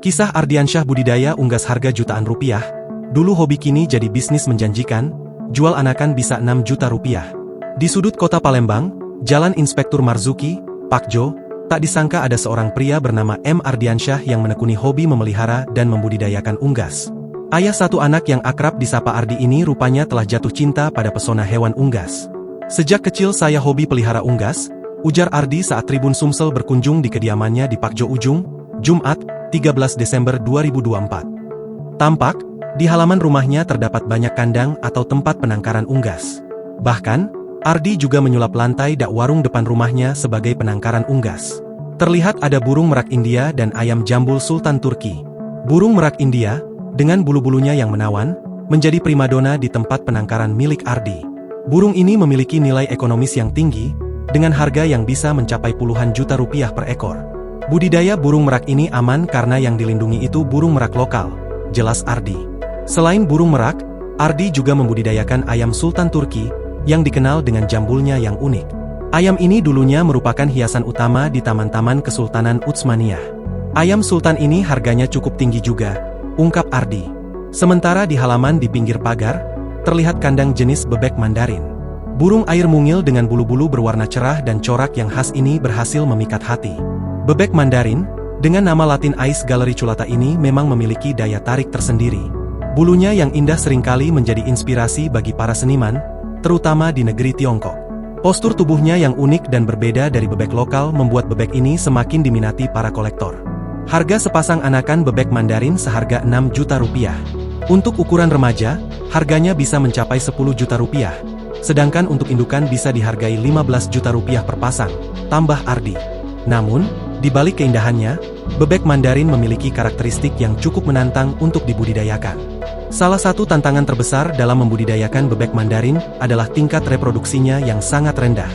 Kisah Ardiansyah budidaya unggas harga jutaan rupiah. Dulu hobi kini jadi bisnis menjanjikan, jual anakan bisa 6 juta rupiah. Di sudut kota Palembang, Jalan Inspektur Marzuki, Pakjo, tak disangka ada seorang pria bernama M. Ardiansyah yang menekuni hobi memelihara dan membudidayakan unggas. Ayah satu anak yang akrab disapa Ardi ini rupanya telah jatuh cinta pada pesona hewan unggas. Sejak kecil saya hobi pelihara unggas, ujar Ardi saat Tribun Sumsel berkunjung di kediamannya di Pakjo Ujung, Jumat, 13 Desember 2024. Tampak, di halaman rumahnya terdapat banyak kandang atau tempat penangkaran unggas. Bahkan, Ardi juga menyulap lantai dak warung depan rumahnya sebagai penangkaran unggas. Terlihat ada burung merak India dan ayam jambul Sultan Turki. Burung merak India, dengan bulu-bulunya yang menawan, menjadi primadona di tempat penangkaran milik Ardi. Burung ini memiliki nilai ekonomis yang tinggi, dengan harga yang bisa mencapai puluhan juta rupiah per ekor. Budidaya burung merak ini aman karena yang dilindungi itu burung merak lokal, jelas Ardi. Selain burung merak, Ardi juga membudidayakan ayam Sultan Turki, yang dikenal dengan jambulnya yang unik. Ayam ini dulunya merupakan hiasan utama di taman-taman Kesultanan Utsmaniyah. Ayam Sultan ini harganya cukup tinggi juga, ungkap Ardi. Sementara di halaman di pinggir pagar, terlihat kandang jenis bebek Mandarin. Burung air mungil dengan bulu-bulu berwarna cerah dan corak yang khas ini berhasil memikat hati. Bebek Mandarin, dengan nama latin Ais galericulata ini memang memiliki daya tarik tersendiri. Bulunya yang indah seringkali menjadi inspirasi bagi para seniman, terutama di negeri Tiongkok. Postur tubuhnya yang unik dan berbeda dari bebek lokal membuat bebek ini semakin diminati para kolektor. Harga sepasang anakan bebek Mandarin seharga 6 juta rupiah. Untuk ukuran remaja, harganya bisa mencapai 10 juta rupiah. Sedangkan untuk indukan bisa dihargai 15 juta rupiah per pasang, tambah Ardi. Namun, di balik keindahannya, bebek Mandarin memiliki karakteristik yang cukup menantang untuk dibudidayakan. Salah satu tantangan terbesar dalam membudidayakan bebek Mandarin adalah tingkat reproduksinya yang sangat rendah.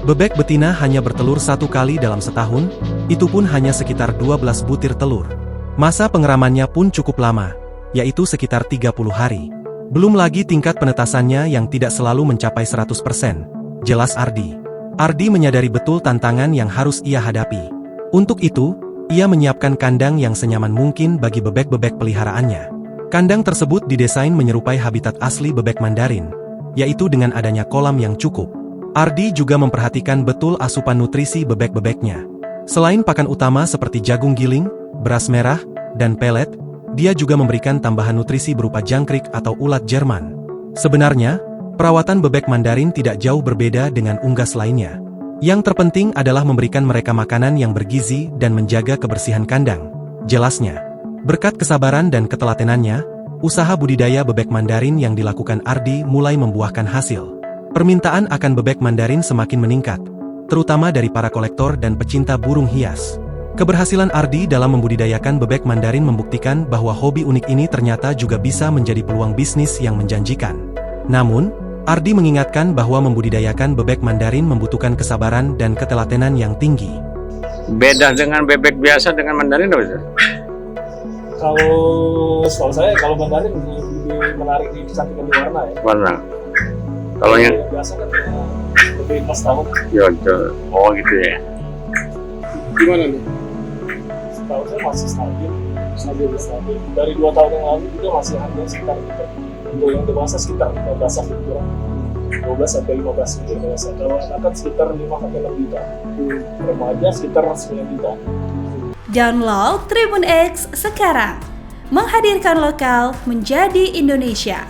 Bebek betina hanya bertelur 1 kali dalam setahun, itu pun hanya sekitar 12 butir telur. Masa pengeramannya pun cukup lama, yaitu sekitar 30 hari. Belum lagi tingkat penetasannya yang tidak selalu mencapai 100%, jelas Ardi. Ardi menyadari betul tantangan yang harus ia hadapi. Untuk itu, ia menyiapkan kandang yang senyaman mungkin bagi bebek-bebek peliharaannya. Kandang tersebut didesain menyerupai habitat asli bebek Mandarin, yaitu dengan adanya kolam yang cukup. Ardi juga memperhatikan betul asupan nutrisi bebek-bebeknya. Selain pakan utama seperti jagung giling, beras merah, dan pelet, dia juga memberikan tambahan nutrisi berupa jangkrik atau ulat Jerman. Sebenarnya, perawatan bebek Mandarin tidak jauh berbeda dengan unggas lainnya. Yang terpenting adalah memberikan mereka makanan yang bergizi dan menjaga kebersihan kandang, jelasnya. Berkat kesabaran dan ketelatenannya, usaha budidaya bebek Mandarin yang dilakukan Ardi mulai membuahkan hasil. Permintaan akan bebek Mandarin semakin meningkat, terutama dari para kolektor dan pecinta burung hias. Keberhasilan Ardi dalam membudidayakan bebek Mandarin membuktikan bahwa hobi unik ini ternyata juga bisa menjadi peluang bisnis yang menjanjikan. Namun, Ardi mengingatkan bahwa membudidayakan bebek Mandarin membutuhkan kesabaran dan ketelatenan yang tinggi. Beda dengan bebek biasa dengan Mandarin apa sih? Kalau setahu saya, kalau Mandarin lebih menarik di kecantikan di warna ya. Warna. Kalau yang biasa kan lebih pas tahun. ya, oh gitu ya. Gimana nih? Setahu saya masih stabil. Dari 2 tahun yang lalu juga masih harga sekitar gitu. Untuk yang dewasa sekitar 15 kurang 12 sampai 15 untuk dewasa. Kalau anak sekitar 5 sampai 6 juta. Remaja sekitar 9 juta. Download Tribun X sekarang. Menghadirkan lokal menjadi Indonesia.